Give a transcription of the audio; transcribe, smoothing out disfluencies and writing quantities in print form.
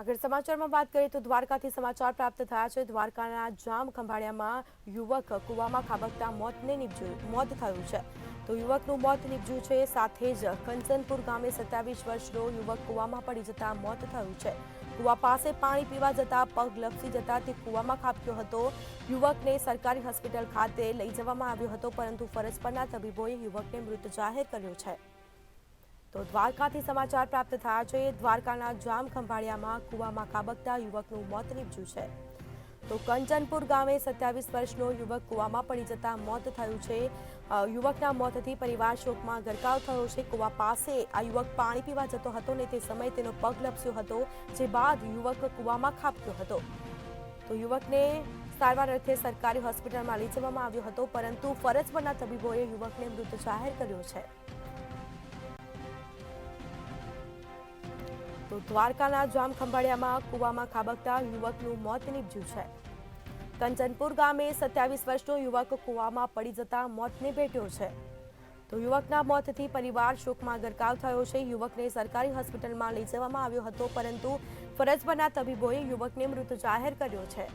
આગળ સમાચારમાં વાત કરીએ તો દ્વારકાથી સમાચાર પ્રાપ્ત થયા છે। દ્વારકાના જામ ખંભાળિયામાં યુવક કૂવામાં ખાબકતા મોત થયું છે। તો યુવકનું મોત નીપજ્યું છે। સાથે જ કંચનપુર ગામે 27 વર્ષનો યુવક કૂવામાં પડી જતા મોત થયું છે। કૂવા પાસે પાણી પીવા જતા પગ લપસી જતા તે કૂવામાં ખાબક્યો હતો। યુવકને સરકારી હોસ્પિટલ ખાતે લઈ જવામાં આવ્યો હતો, પરંતુ ફરજ પરના તબીબોએ યુવકને મૃત જાહેર કર્યો છે। તો દ્વારકાથી સમાચાર પ્રાપ્ત થયા છે। દ્વારકાના જામ ખંભાળિયામાં કૂવામાં ખાબકતા યુવકનું મોત નીપજ્યું છે। તો કંચનપુર ગામે 27 વર્ષનો યુવક કૂવામાં પડી જતા મોત થયું છે। યુવકના મોતથી પરિવાર શોકમાં ગરકાવ થયો છે। કૂવા પાસે આ યુવક પાણી પીવા જતો હતો ને તે સમયે તેનો પગ લપસ્યો હતો, જે બાદ યુવક કૂવામાં ખાબક્યો હતો। તો યુવકને સારવાર અર્થે સરકારી હોસ્પિટલમાં લઈ જવામાં આવ્યો હતો, પરંતુ ફરજ પરના તબીબોએ યુવકને મૃત જાહેર કર્યો છે। તો દ્વારકાના જામ ખંભાળિયામાં કૂવામાં ખાબકતા યુવકનું મોત નીપજ્યું છે। કંચનપુર ગામે 27 વર્ષનો યુવક કૂવામાં પડી જતા મોતને ભેટ્યો છે। તો યુવકના મોતથી પરિવાર શોકમાં ગરકાવ થયો છે। યુવકને સરકારી હોસ્પિટલમાં લઈ જવામાં આવ્યો હતો, પરંતુ ફરજ પરના તબીબોએ યુવકને મૃત જાહેર કર્યો છે।